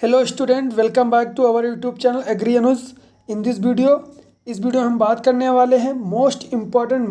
Hello student, welcome back to our YouTube channel agri Anuj. In this video इस video में हम बात करने वाले हैं मोस्ट इम्पॉर्टेंट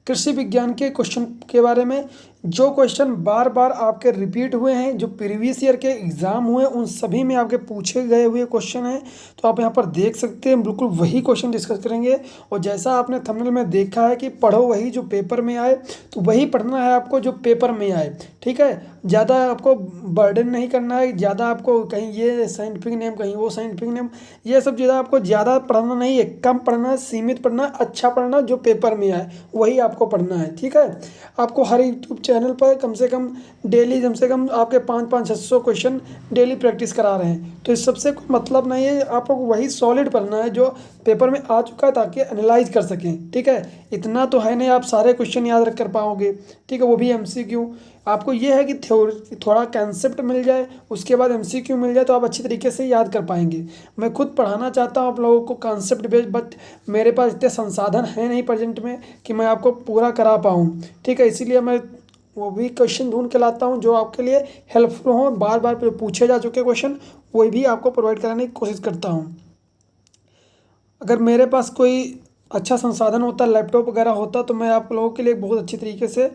कृषि विज्ञान के क्वेश्चन के बारे में। जो क्वेश्चन बार बार आपके रिपीट हुए हैं, जो प्रीवियस ईयर के एग्ज़ाम हुए उन सभी में आपके पूछे गए हुए क्वेश्चन हैं। तो आप यहाँ पर देख सकते हैं, बिल्कुल वही क्वेश्चन डिस्कस करेंगे। और जैसा आपने थंबनेल में देखा है कि पढ़ो वही जो पेपर में आए, तो वही पढ़ना है आपको जो पेपर में आए। ठीक है, ज़्यादा आपको बर्डन नहीं करना है, ज़्यादा आपको कहीं ये साइंटिफिक नेम कहीं वो साइंटिफिक नेम, ये सब चीज़ें आपको ज़्यादा पढ़ना नहीं है, कम पढ़ना है, सीमित पढ़ना, अच्छा पढ़ना, जो पेपर में आए वही आपको पढ़ना है। ठीक है, आपको हर यूट्यूब चैनल पर कम से कम डेली आपके 500-600 क्वेश्चन डेली प्रैक्टिस करा रहे हैं। तो इस सबसे कोई मतलब नहीं है, आपको वही सॉलिड पढ़ना है जो पेपर में आ चुका है, ताकि एनालाइज कर सकें। ठीक है, इतना तो है नहीं आप सारे क्वेश्चन याद रख कर पाओगे। ठीक है, वो भी एमसीक्यू। आपको ये है कि थोड़ा कंसेप्ट मिल जाए, उसके बाद एमसीक्यू मिल जाए, तो आप अच्छी तरीके से याद कर पाएंगे। मैं खुद पढ़ाना चाहता हूँ आप लोगों को कंसेप्ट बेस्ड, बट मेरे पास इतने संसाधन है नहीं प्रेजेंट में कि मैं आपको पूरा करा पाऊँ। ठीक है, इसीलिए मैं वो भी क्वेश्चन ढूंढ के लाता हूँ जो आपके लिए हेल्पफुल हो। बार बार पूछे जा चुके क्वेश्चन वही भी आपको प्रोवाइड कराने की कोशिश करता हूँ। अगर मेरे पास कोई अच्छा संसाधन होता, लैपटॉप वगैरह होता, तो मैं आप लोगों के लिए बहुत अच्छी तरीके से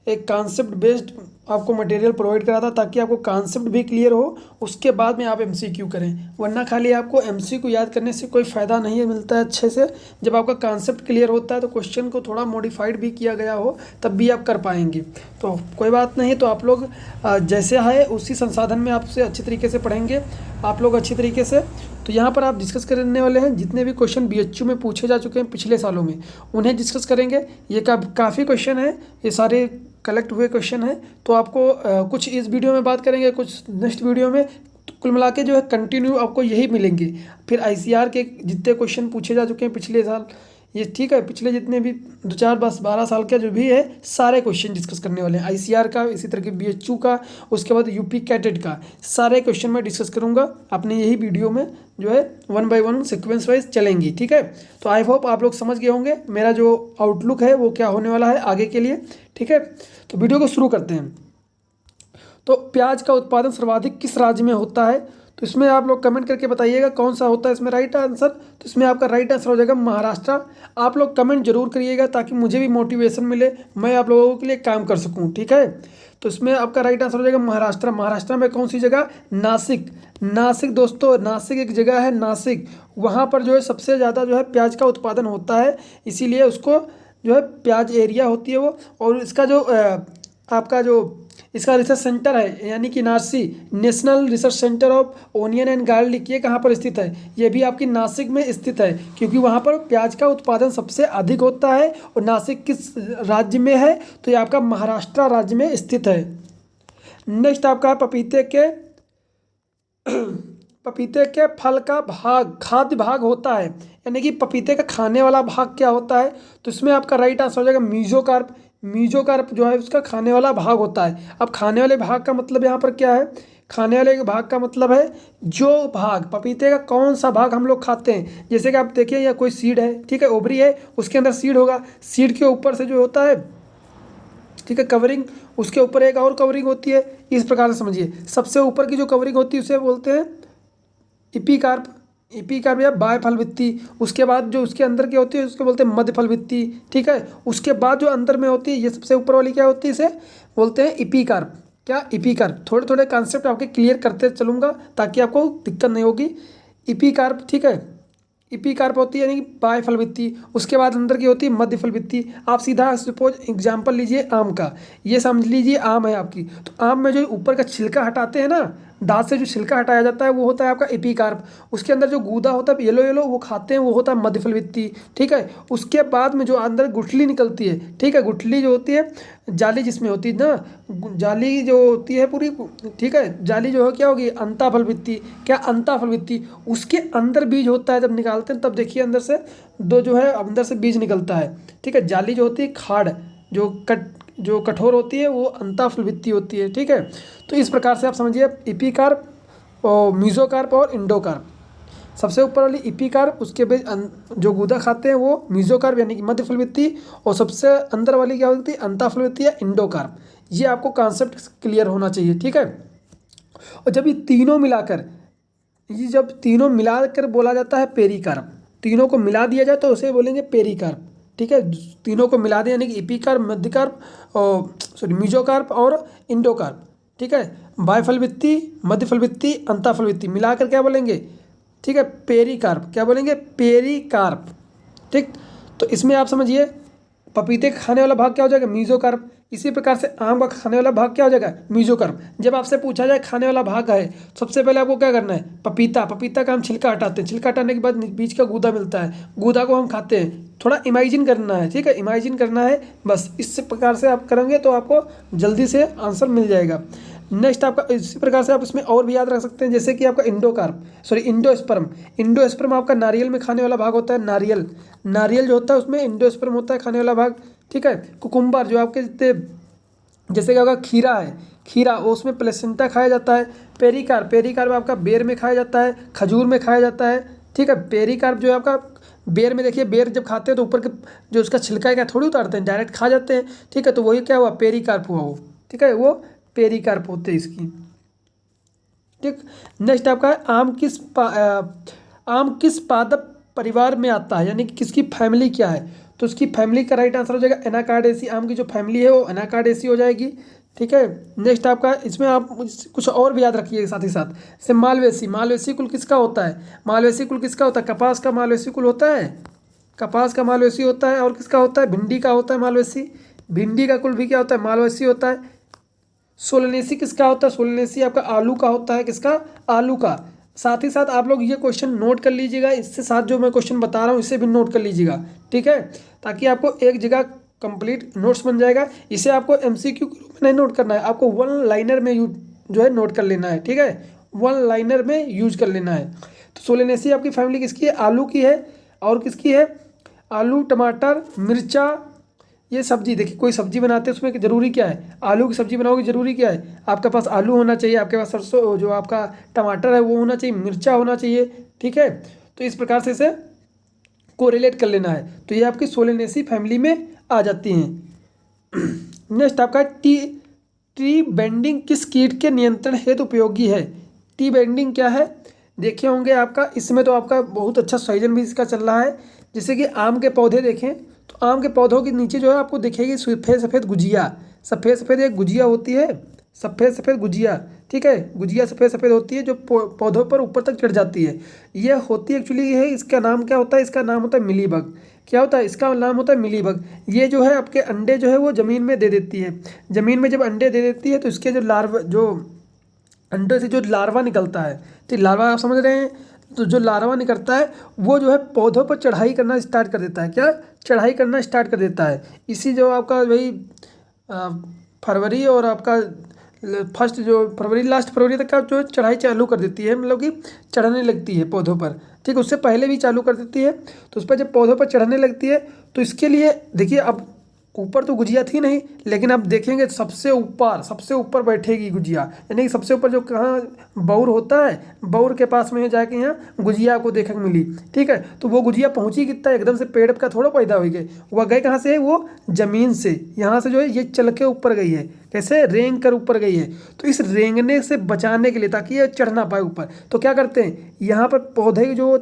एक कॉन्सेप्ट बेस्ड आपको मटेरियल प्रोवाइड कराता, ताकि आपको कॉन्सेप्ट भी क्लियर हो, उसके बाद में आप एमसीक्यू करें। वरना खाली आपको एमसीक्यू याद करने से कोई फ़ायदा नहीं है मिलता है अच्छे से। जब आपका कॉन्सेप्ट क्लियर होता है तो क्वेश्चन को थोड़ा मॉडिफाइड भी किया गया हो, तब भी आप कर पाएंगे। तो कोई बात नहीं, तो आप लोग जैसे है उसी संसाधन में आपसे अच्छी तरीके से पढ़ेंगे आप लोग अच्छी तरीके से। तो यहाँ पर आप डिस्कस करने वाले हैं जितने भी क्वेश्चन बीएचयू में पूछे जा चुके हैं पिछले सालों में, उन्हें डिस्कस करेंगे। ये काफ़ी क्वेश्चन है, ये सारे कलेक्ट हुए क्वेश्चन है। तो आपको कुछ इस वीडियो में बात करेंगे, कुछ नेक्स्ट वीडियो में। तो कुल मिला के जो है कंटिन्यू आपको यही मिलेंगे। फिर आईसीआर के जितने क्वेश्चन पूछे जा चुके हैं पिछले साल, ये ठीक है, पिछले जितने भी 2-4-10-12 साल का जो भी है, सारे क्वेश्चन डिस्कस करने वाले हैं। आईसीआर का, इसी तरह के बीएचयू का, उसके बाद यूपी कैडेट का, सारे क्वेश्चन मैं डिस्कस करूंगा अपने यही वीडियो में, जो है 1 बाय 1 सीक्वेंस वाइज चलेंगी। ठीक है, तो आई होप आप लोग समझ गए होंगे मेरा जो आउटलुक है वो क्या होने वाला है आगे के लिए। ठीक है, तो वीडियो को शुरू करते हैं। तो प्याज का उत्पादन सर्वाधिक किस राज्य में होता है? तो इसमें आप लोग कमेंट करके बताइएगा कौन सा होता है इसमें राइट आंसर। तो इसमें आपका राइट आंसर हो जाएगा महाराष्ट्र। आप लोग कमेंट जरूर करिएगा ताकि मुझे भी मोटिवेशन मिले, मैं आप लोगों के लिए काम कर सकूं। ठीक है, तो इसमें आपका राइट आंसर हो जाएगा महाराष्ट्र। महाराष्ट्र में कौन सी जगह? नासिक। नासिक दोस्तों, नासिक एक जगह है, नासिक। वहाँ पर जो है सबसे ज़्यादा जो है प्याज का उत्पादन होता है, इसीलिए उसको जो है प्याज एरिया होती है वो। और इसका जो आपका जो इसका रिसर्च सेंटर है, यानी कि नासी, National Research Centre of Onion and Garlic, ये कहाँ पर स्थित है? ये भी आपकी नासिक में स्थित है, क्योंकि वहाँ पर प्याज का उत्पादन सबसे अधिक होता है। और नासिक किस राज्य में है? तो ये आपका महाराष्ट्र राज्य में स्थित है। नेक्स्ट आपका पपीते के फल का भाग, खाद्य भाग होता है, यानी कि पपीते का खाने वाला भाग क्या होता है? तो इसमें आपका राइट आंसर हो जाएगा मीजोकार्प। मीजोकार्प जो है उसका खाने वाला भाग होता है। अब खाने वाले भाग का मतलब यहाँ पर क्या है? खाने वाले भाग का मतलब है जो भाग पपीते का, कौन सा भाग हम लोग खाते हैं। जैसे कि आप देखिए, या कोई सीड है, ठीक है, ओवरी है, उसके अंदर सीड होगा, सीड के ऊपर से जो होता है, ठीक है, कवरिंग, उसके ऊपर एक और कवरिंग होती है। इस प्रकार से समझिए, सबसे ऊपर की जो कवरिंग होती है उसे बोलते हैं इपिकार्प। इपिकार्प या बायफल भित्ति। उसके बाद जो उसके अंदर की होती है उसको बोलते हैं मध्यफल भित्ति। ठीक है, उसके बाद जो अंदर में होती है, ये सबसे ऊपर वाली क्या होती है, इसे बोलते हैं इपिकार्प। क्या? इपिकार्प। थोड़े थोड़े कॉन्सेप्ट आपके क्लियर करते चलूँगा ताकि आपको दिक्कत नहीं होगी। इपिकार्प, ठीक है, इपिकार्प होती है यानी कि बायफल भित्ति। उसके बाद अंदर की होती है मध्यफल भित्ति। आप सीधा सपोज एग्जाम्पल लीजिए आम का, ये समझ लीजिए आम है आपकी, तो आम में जो ऊपर का छिलका हटाते हैं ना, दांत से जो छिलका हटाया जाता है, वो होता है आपका एपिकार्प। उसके अंदर जो गूदा होता है येलो येलो, वो खाते हैं, वो होता है मध्यफल भित्ति। ठीक है, उसके बाद में जो अंदर गुठली निकलती है, ठीक है, गुठली जो होती है, जाली जिसमें होती है ना, जाली जो होती है पूरी, ठीक है, जाली जो है क्या होगी? अंताफल भित्ति। क्या? अंताफल भित्ति। उसके अंदर बीज होता है, जब निकालते हैं तब देखिए अंदर से दो जो है अंदर से बीज निकलता है। ठीक है, जाली जो होती है खाड़, जो कठोर होती है, वो अंताफल भित्ति होती है। ठीक है, तो इस प्रकार से आप समझिए इपिकार्प और मीजोकार्प और इंडोकार्प। सबसे ऊपर वाली इपिकार्प, उसके बाद जो गूदा खाते हैं वो मीजोकार्प यानी कि मध्यफल भित्ति, और सबसे अंदर वाली क्या होती है? अंताफल भित्ति या इंडोकार्प। ये आपको कॉन्सेप्ट क्लियर होना चाहिए। ठीक है, और जब ये तीनों मिलाकर, ये जब तीनों मिलाकर बोला जाता है पेरिकार्प, तीनों को मिला दिया जाए तो उसे बोलेंगे पेरिकार्प। ठीक है, तीनों को मिला दिया यानी कि एपिकार्प, मध्यकार्प और सॉरी मीजोकार्प और इंडोकार्प। ठीक है, बायफलवित्ती, मध्यफलवित्ती, अंतःफलवित्ती मिलाकर क्या बोलेंगे? ठीक है, पेरिकार्प। क्या बोलेंगे? पेरिकार्प। ठीक, तो इसमें आप समझिए पपीते का खाने वाला भाग क्या हो जाएगा? मीजोकार्प। इसी प्रकार से आम का खाने वाला भाग क्या हो जाएगा? मीजोकार्प। जब आपसे पूछा जाए खाने वाला भाग है, सबसे पहले आपको क्या करना है? पपीता, पपीता का हम छिलका हटाते हैं, छिलका हटाने के बाद बीच का गूदा मिलता है, गूदा को हम खाते हैं। थोड़ा इमेजिन करना है, ठीक है, इमेजिन करना है बस। इस प्रकार से आप करेंगे तो आपको जल्दी से आंसर मिल जाएगा। नेक्स्ट आपका इसी प्रकार से आप इसमें और भी याद रख सकते हैं, जैसे कि आपका इंडोकार्प, सॉरी इंडोस्पर्म। इंडोस्पर्म आपका नारियल में खाने वाला भाग होता है, नारियल, नारियल जो होता है उसमें इंडोस्पर्म होता है खाने वाला भाग। ठीक है, कुकुम्बर जो आपके जैसे कि आपका खीरा है, खीरा उसमें प्लेसेंटा खाया जाता है। पेरिकार्प, पेरिकार्प आपका बेर में खाया जाता है, खजूर में खाया जाता है। ठीक है, पेरिकार्प जो है आपका बेर में, देखिए बेर जब खाते हैं तो ऊपर के जो उसका छिलका है क्या थोड़ी उतारते हैं, डायरेक्ट खा जाते हैं। ठीक है, तो वही क्या हुआ? पेरिकार्प हुआ वो। ठीक है, वो पेरिकार्प होते हैं इसकी। ठीक, नेक्स्ट आपका है आम किस पादप परिवार में आता है, यानी कि किसकी फैमिली क्या है? तो उसकी फैमिली का राइट आंसर हो जाएगा एनाकार्डेसी। आम की जो फैमिली है वो एनाकार्डेसी हो जाएगी। ठीक है, नेक्स्ट आपका इसमें आप कुछ और भी याद रखिए साथ ही साथ, जैसे मालवेसी, मालवेसी कुल किसका होता है? मालवेसी कुल किसका होता है? कपास का मालवेसी कुल होता है, कपास का मालवेसी होता है। और किसका होता है? भिंडी का होता है मालवेसी, भिंडी का कुल भी क्या होता है? मालवेसी होता है। सोलनेसी किसका होता है? सोलनेसी आपका आलू का होता है, किसका? आलू का। साथ ही साथ आप लोग ये क्वेश्चन नोट कर लीजिएगा, इससे साथ जो मैं क्वेश्चन बता रहा हूँ इसे भी नोट कर लीजिएगा। ठीक है, ताकि आपको एक जगह कंप्लीट नोट्स बन जाएगा। इसे आपको एमसीक्यू के रूप में नहीं नोट करना है, आपको वन लाइनर में जो है नोट कर लेना है। ठीक है, वन लाइनर में यूज कर लेना है। तो सोलनेसी आपकी फैमिली किसकी है? आलू की है। और किसकी है? आलू, टमाटर, मिर्चा, ये सब्जी। देखिए कोई सब्जी बनाते हैं उसमें जरूरी क्या है? आलू की सब्जी बनाओगे जरूरी क्या है? आपके पास आलू होना चाहिए, आपके पास सरसों जो आपका टमाटर है वो होना चाहिए, मिर्चा होना चाहिए। ठीक है, तो इस प्रकार से इसे कोरिलेट कर लेना है। तो ये आपकी सोलेनेसी फैमिली में आ जाती हैं। नेक्स्ट आपका ट्री बेंडिंग किस कीट के नियंत्रण हेतु उपयोगी है? ट्री बेंडिंग क्या है? देखे होंगे आपका, इसमें तो आपका बहुत अच्छा सॉइजन भी इसका चल रहा है। जैसे कि आम के पौधे देखें तो आम के पौधों के नीचे जो है आपको दिखेगी सफ़ेद सफ़ेद गुजिया, सफ़ेद सफ़ेद एक गुजिया होती है, सफ़ेद सफ़ेद गुजिया। ठीक है, गुजिया सफ़ेद सफ़ेद होती है जो पौधों पर ऊपर तक चढ़ जाती है। ये होती एक्चुअली है, इसका नाम क्या होता है? इसका नाम होता है मिलीबग। क्या होता है? इसका नाम होता है मिलीबग। ये जो है आपके अंडे जो है वो ज़मीन में दे देती है। ज़मीन में जब अंडे दे देती है तो इसके जो लार्वा, जो अंडे से जो लार्वा निकलता है, तो लार्वा आप समझ रहे हैं, तो जो लार्वा निकलता है वो जो है पौधों पर चढ़ाई करना स्टार्ट कर देता है। क्या? चढ़ाई करना स्टार्ट कर देता है। इसी जो आपका वही फरवरी और आपका फर्स्ट जो फरवरी, लास्ट फरवरी तक का जो चढ़ाई चालू कर देती है, मतलब कि चढ़ने लगती है पौधों पर। ठीक, उससे पहले भी चालू कर देती है। तो उस पर जब पौधों पर चढ़ने लगती है तो इसके लिए देखिए, अब ऊपर तो गुजिया थी नहीं, लेकिन अब देखेंगे सबसे ऊपर बैठेगी गुजिया, यानी कि सबसे ऊपर जो कहाँ बौर होता है, बौर के पास में जाके यहाँ गुजिया को देखने मिली। ठीक है, तो वो गुजिया पहुँची कितना? एकदम से पेड़ का थोड़ा पैदा हो गए, वह गए कहाँ से? वो ज़मीन से, यहाँ से जो है ये चल के ऊपर गई है। कैसे? रेंग कर ऊपर गई है। तो इस रेंगने से बचाने के लिए, ताकि ये चढ़ ना पाए ऊपर, तो क्या करते हैं, यहाँ पर पौधे की जो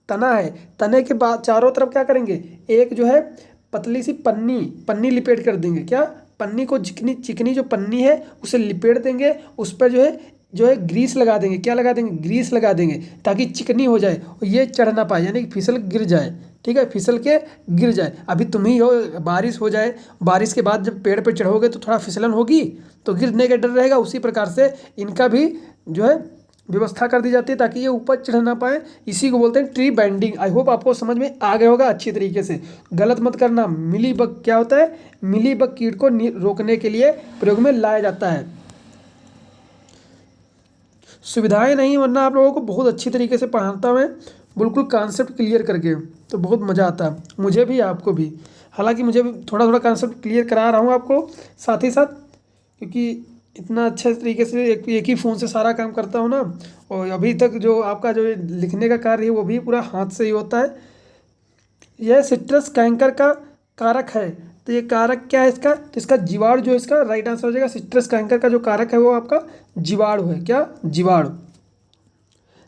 तना है, तने के बाद चारों तरफ क्या करेंगे, एक जो है पतली सी पन्नी लिपेट कर देंगे। क्या? पन्नी को चिकनी जो पन्नी है उसे लिपेट देंगे, उस पर जो है ग्रीस लगा देंगे। क्या लगा देंगे? ग्रीस लगा देंगे, ताकि चिकनी हो जाए और ये चढ़ ना पाए, यानी कि फिसल गिर जाए। ठीक है, फिसल के गिर जाए। अभी तुम ही हो, बारिश हो जाए, बारिश के बाद जब पेड़ पे चढ़ोगे तो थोड़ा फिसलन होगी, तो गिरने का डर रहेगा। उसी प्रकार से इनका भी जो है व्यवस्था कर दी जाती है, ताकि ये ऊपर चढ़ ना पाए। इसी को बोलते हैं ट्री बाइंडिंग। आई होप आपको समझ में आ गया होगा अच्छी तरीके से। गलत मत करना। मिलीबग क्या होता है? मिलीबग कीट को रोकने के लिए प्रयोग में लाया जाता है। सुविधाएं नहीं, वरना आप लोगों को बहुत अच्छी तरीके से पढ़ाता मैं, बिल्कुल कॉन्सेप्ट क्लियर करके, तो बहुत मज़ा आता है मुझे भी, आपको भी। हालांकि मुझे भी थोड़ा थोड़ा कॉन्सेप्ट क्लियर करा रहा हूँ आपको साथ ही साथ, क्योंकि इतना अच्छे तरीके से एक ही फ़ोन से सारा काम करता हूँ ना। और अभी तक जो आपका जो लिखने का कार्य है वो भी पूरा हाथ से ही होता है। यह सिट्रस कैंकर का कारक है। तो ये कारक क्या है इसका, तो इसका जीवाणु जो है इसका राइट आंसर हो जाएगा। सिट्रस कैंकर का जो कारक है वो आपका जीवाणु है, क्या, जीवाणु।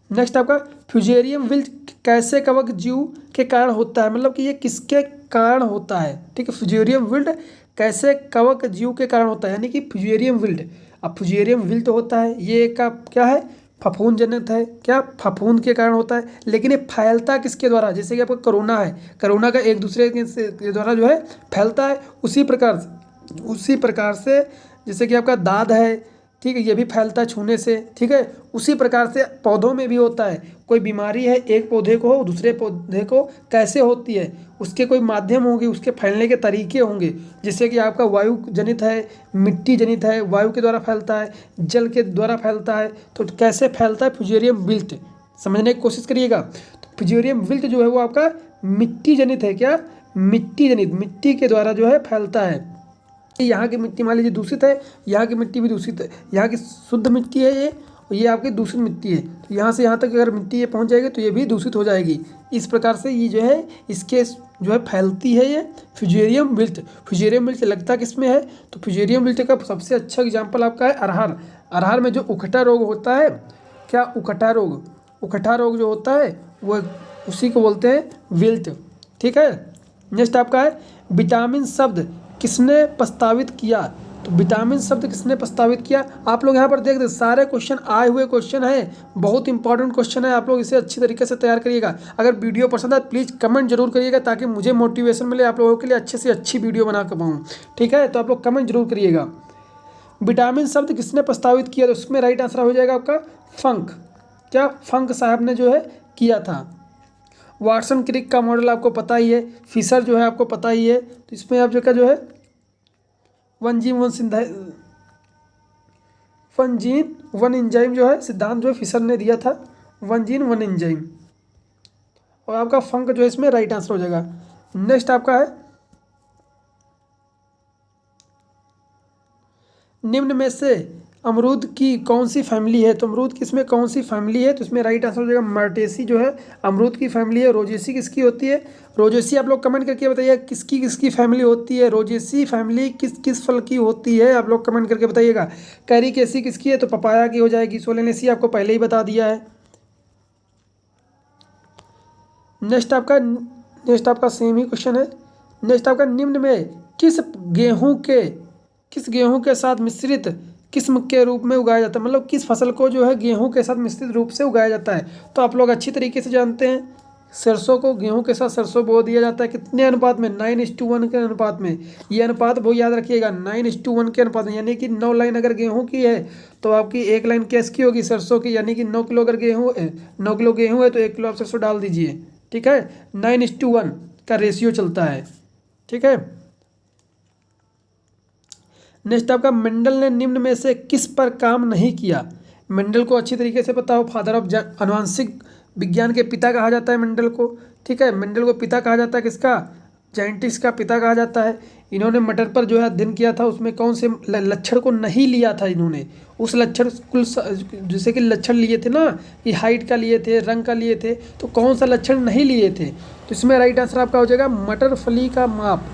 नेक्स्ट आपका फ्यूजेरियम विल्ट कैसे कवक जीव के कारण होता है, मतलब कि ये किसके कारण होता है, ठीक है। फ्यूजेरियम विल्ट कैसे कवक जीव के कारण होता है, यानी कि फ्यूजेरियम विल्ट। अब फ्यूजेरियम विल्ट होता है ये एक का क्या है, फफूंद जनित है, क्या, फफूंद के कारण होता है। लेकिन ये फैलता किसके द्वारा, जैसे कि आपका कोरोना है, कोरोना का एक दूसरे के द्वारा जो है फैलता है। उसी प्रकार से जैसे कि आपका दाद है, ठीक है, ये भी फैलता है छूने से, ठीक है। उसी प्रकार से पौधों में भी होता है। कोई बीमारी है एक पौधे को दूसरे पौधे को कैसे होती है, उसके कोई माध्यम होंगे, उसके फैलने के तरीके होंगे। जैसे कि आपका वायु जनित है, मिट्टी जनित है, वायु के द्वारा फैलता है, जल के द्वारा फैलता है। तो कैसे फैलता है, फ्यूजेरियम विल्ट, समझने की कोशिश करिएगा। तो फ्यूजेरियम विल्ट जो है वो आपका मिट्टी जनित है, क्या, मिट्टी जनित, मिट्टी के द्वारा जो है फैलता है। यहाँ की मिट्टी मान लीजिए दूषित है, यहाँ की मिट्टी भी दूषित है, यहाँ की शुद्ध मिट्टी है ये, और ये आपकी दूषित मिट्टी है। तो यहाँ से यहाँ तक अगर मिट्टी ये पहुँच जाएगी तो ये भी दूषित हो जाएगी। इस प्रकार से ये जो है इसके जो है फैलती है ये फ्यूजेरियम विल्ट। फ्यूजेरियम विल्ट लगता किस में है, तो फ्यूजेरियम विल्ट का सबसे अच्छा एग्जाम्पल आपका है अरहर। अरहर में जो उकठा रोग होता है, क्या, उकठा रोग जो होता है वो उसी को बोलते हैं विल्ट, ठीक है। नेक्स्ट आपका है विटामिन शब्द किसने प्रस्तावित किया, तो विटामिन शब्द किसने प्रस्तावित किया। आप लोग यहाँ पर देख दे, सारे क्वेश्चन आए हुए क्वेश्चन हैं, बहुत इंपॉर्टेंट क्वेश्चन है। आप लोग इसे अच्छी तरीके से तैयार करिएगा। अगर वीडियो पसंद आए प्लीज़ कमेंट जरूर करिएगा, ताकि मुझे मोटिवेशन मिले आप लोगों के लिए अच्छे से अच्छी वीडियो बना कर पाऊँ, ठीक है। तो आप लोग कमेंट जरूर करिएगा। विटामिन शब्द किसने प्रस्तावित किया, तो उसमें राइट आंसर हो जाएगा आपका फंक, क्या, फंक साहब ने जो है किया था। वाटसन क्रिक का मॉडल आपको पता ही है, फिशर जो है आपको पता ही है। तो इसमें आप जो है वन जीन वन एंजाइम जो है सिद्धांत जो है फिशर ने दिया था, वन जीन वन एंजाइम। और आपका फंक जो है इसमें राइट आंसर हो जाएगा। नेक्स्ट आपका है निम्न में से अमरूद की कौन सी फैमिली है, तो अमरूद किसमें कौन सी फैमिली है, तो इसमें राइट आंसर हो जाएगा मर्टेसी जो है अमरूद की फैमिली है। रोजेसी किसकी होती है, रोजेसी आप लोग कमेंट करके बताइए किसकी किसकी फैमिली होती है। रोजेसी फैमिली किस किस फल की होती है, आप लोग कमेंट करके बताइएगा। कैरिकेसी किसकी है, तो पपाया की हो जाएगी। सोलेनेसी आपको पहले ही बता दिया है। नेक्स्ट आपका सेम ही क्वेश्चन है। नेक्स्ट आपका निम्न में किस गेहूं के साथ मिश्रित किस्म के रूप में उगाया जाता है, मतलब किस फसल को जो है गेहूं के साथ मिश्रित रूप से उगाया जाता है। तो आप लोग अच्छी तरीके से जानते हैं, सरसों को गेहूं के साथ सरसों बो दिया जाता है। कितने अनुपात में, 9:1 के अनुपात में। ये अनुपात वो याद रखिएगा, 9:1 के अनुपात में। यानी कि 9 लाइन अगर गेहूं की है तो आपकी 1 लाइन किसकी होगी, सरसों की। यानी कि 9 किलो अगर 9 किलो गेहूँ है तो 1 किलो आप सरसों डाल दीजिए, ठीक है। 9:1 का रेशियो चलता है, ठीक है। नेक्स्ट आपका मेंडल ने निम्न में से किस पर काम नहीं किया। मेंडल को अच्छी तरीके से पता हो, फादर ऑफ आनुवंशिक विज्ञान के पिता कहा जाता है मेंडल को, ठीक है। मेंडल को पिता कहा जाता है किसका, जेनेटिक्स का पिता कहा जाता है। इन्होंने मटर पर जो है अध्ययन किया था, उसमें कौन से लक्षण को नहीं लिया था इन्होंने। उस लक्षण कुल जैसे कि लक्षण लिए थे ना, कि हाइट का लिए थे, रंग का लिए थे, तो कौन सा लक्षण नहीं लिए थे। तो इसमें राइट आंसर आपका हो जाएगा मटर फली का माप।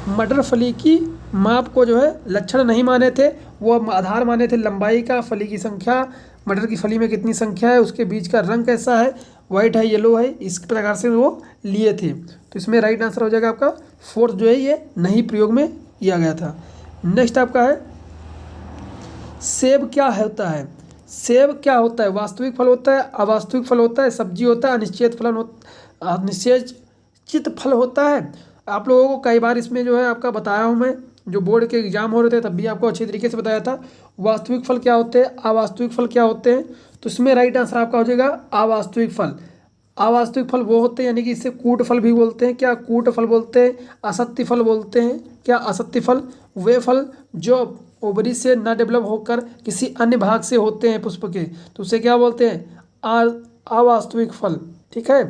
मटर फली की माप को जो है लक्षण नहीं माने थे, वो आधार माने थे लंबाई का, फली की संख्या, मटर की फली में कितनी संख्या है, उसके बीज का रंग कैसा है, वाइट है, येलो है, इस प्रकार से वो लिए थे। तो इसमें राइट आंसर हो जाएगा आपका 4th जो है ये नहीं प्रयोग में किया गया था। नेक्स्ट आपका है सेब क्या होता है। सेब क्या होता है, वास्तविक फल होता है, अवास्तविक फल होता है, सब्जी होता है, अनिश्चित फल होता है। आप लोगों को कई बार इसमें जो है आपका बताया हूँ मैं, जो बोर्ड के एग्जाम हो रहे थे तब भी आपको अच्छी तरीके से बताया था। वास्तविक फल क्या होते हैं, अवास्तविक फल क्या होते हैं। तो इसमें राइट आंसर आपका हो जाएगा अवास्तविक फल। अवास्तविक फल वो होते हैं, यानी कि इसे कूट फल भी बोलते हैं, क्या, कूट फल बोलते हैं। असत्य फल बोलते हैं, क्या, असत्य फल। वे फल जो ओवरी से न डेवलप होकर किसी अन्य भाग से होते हैं पुष्प के, तो उसे क्या बोलते हैं, अवास्तविक फल, ठीक है।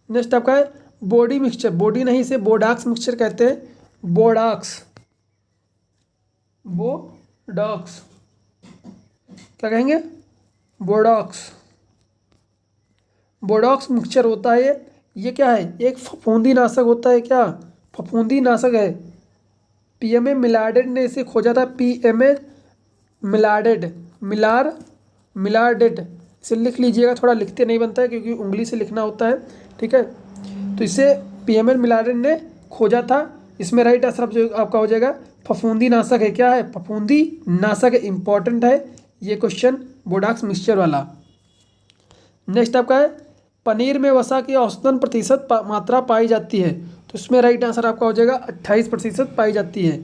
नेक्स्ट आपका है बॉडी मिक्सचर। बॉडी नहीं, इसे बोडाक्स मिक्सचर कहते हैं, बोडाक्स क्या कहेंगे, बोडॉक्स मिक्सचर होता है ये क्या है, एक फफूंदी नाशक होता है, क्या, फफूंदी नाशक है। पीएमए मिलार्डेट ने इसे खोजा था। पीएमए मिलार्डेट इसे लिख लीजिएगा, थोड़ा लिखते नहीं बनता है क्योंकि उंगली से लिखना होता है, ठीक है। तो इसे पीएमए मिलार्डेट ने खोजा था। इसमें राइट आंसर जो आपका हो जाएगा फफूंदी नाशक है। क्या है? फफूंदी नाशक है। इंपॉर्टेंट है ये क्वेश्चन, बोर्डॉक्स मिक्सचर वाला। नेक्स्ट आपका है पनीर में वसा की औसतन प्रतिशत मात्रा पाई जाती है। तो इसमें राइट आंसर आपका हो जाएगा 28% पाई जाती है।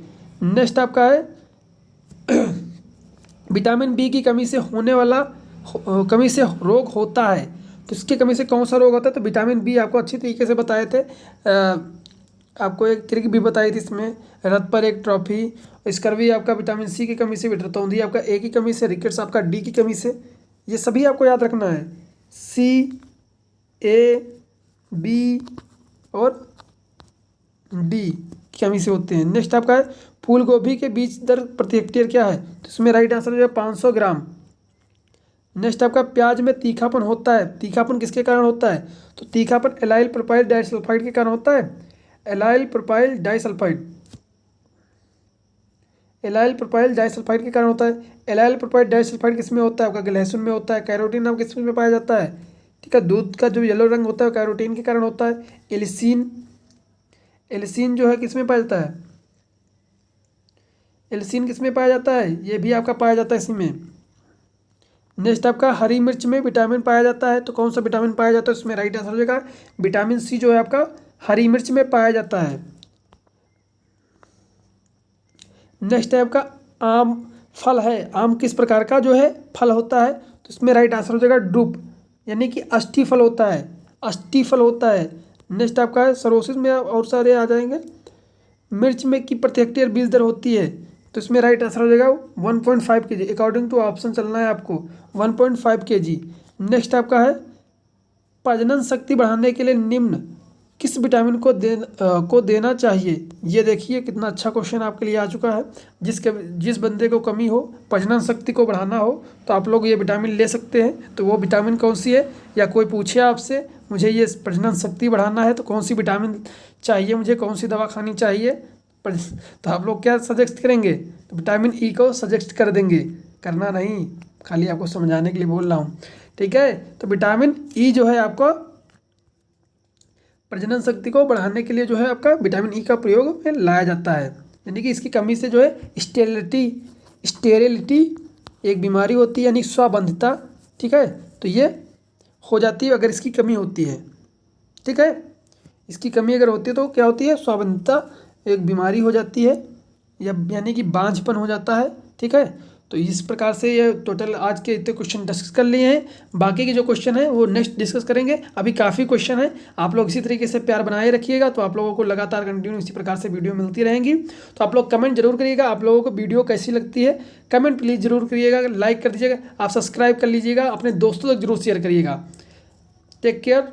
नेक्स्ट आपका है विटामिन बी की कमी से कमी से रोग होता है। तो इसकी कमी से कौन सा रोग होता है? तो विटामिन बी आपको अच्छी तरीके से बताए थे। आपको एक ट्रिक भी बताई थी इसमें, रथ पर एक ट्रॉफी। स्कर्वी आपका विटामिन सी की कमी से, विटरतौंधी आपका ए की कमी से, रिकेट्स आपका डी की कमी से। ये सभी आपको याद रखना है। सी, ए, बी और डी की कमी से होते हैं। नेक्स्ट आपका है फूल गोभी के बीज दर प्रति हेक्टेयर क्या है? तो इसमें राइट आंसर जो है 500 ग्राम। नेक्स्ट आपका प्याज में तीखापन होता है। तीखापन किसके कारण होता है? तो तीखापन एलाइल प्रोपाइल डाइसल्फाइड के कारण होता है। एलाइल प्रोपाइल डाइसल्फाइड के कारण होता है। एलाइल प्रोपाइल डाइसल्फाइड किसमें होता है? आपका लहसुन में होता है। कैरोटीन नाम किस में पाया जाता है? ठीक है, दूध का जो येलो रंग होता है कैरोटीन के कारण होता है। एलिसीन जो है किसमें पाया जाता है? एलिसीन किसमें पाया जाता है? ये भी आपका पाया जाता है इसी में। नेक्स्ट आपका हरी मिर्च में विटामिन पाया जाता है। तो कौन सा विटामिन पाया जाता है? इसमें राइट आंसर हो जाएगा विटामिन सी जो है आपका हरी मिर्च में पाया जाता है। नेक्स्ट है आपका आम फल है। आम किस प्रकार का जो है फल होता है? तो इसमें राइट आंसर हो जाएगा ड्रूप, यानी कि अष्टी फल होता है। अष्टी फल होता है। नेक्स्ट आपका है सरोसिस में और सारे आ जाएंगे। मिर्च में की प्रति हेक्टेयर बीज दर होती है। तो इसमें राइट आंसर हो जाएगा 1.5 kg। अकॉर्डिंग टू ऑप्शन चलना है आपको 1.5 kg। नेक्स्ट आपका है प्रजनन शक्ति बढ़ाने के लिए निम्न किस विटामिन को देना चाहिए? ये देखिए कितना अच्छा क्वेश्चन आपके लिए आ चुका है। जिस बंदे को कमी हो, प्रजनन शक्ति को बढ़ाना हो, तो आप लोग ये विटामिन ले सकते हैं। तो वो विटामिन कौन सी है? या कोई पूछे आपसे मुझे ये प्रजनन शक्ति बढ़ाना है तो कौन सी विटामिन चाहिए, मुझे कौन सी दवा खानी चाहिए, तो आप लोग क्या सजेस्ट करेंगे? तो विटामिन ई को सजेस्ट कर देंगे। करना नहीं, खाली आपको समझाने के लिए बोल रहा हूँ, ठीक है। तो विटामिन ई जो है आपको प्रजनन शक्ति को बढ़ाने के लिए जो है आपका विटामिन ई का प्रयोग में लाया जाता है। यानी कि इसकी कमी से जो है स्टेरिलिटी एक बीमारी होती है, यानी स्वाबंधिता, ठीक है। तो ये हो जाती है अगर इसकी कमी होती है, ठीक है। इसकी कमी अगर होती है तो क्या होती है? स्वाबंधिता एक बीमारी हो जाती है, या यानी कि बांझपन हो जाता है, ठीक है। तो इस प्रकार से ये टोटल आज के इतने क्वेश्चन डिस्कस कर लिए हैं। बाकी के जो क्वेश्चन है वो नेक्स्ट डिस्कस करेंगे। अभी काफ़ी क्वेश्चन है, आप लोग इसी तरीके से प्यार बनाए रखिएगा तो आप लोगों को लगातार कंटिन्यू इसी प्रकार से वीडियो मिलती रहेंगी। तो आप लोग कमेंट जरूर करिएगा, आप लोगों को वीडियो कैसी लगती है कमेंट प्लीज़ जरूर करिएगा, लाइक कर दीजिएगा, आप सब्सक्राइब कर लीजिएगा, अपने दोस्तों तक जरूर शेयर करिएगा। Take care.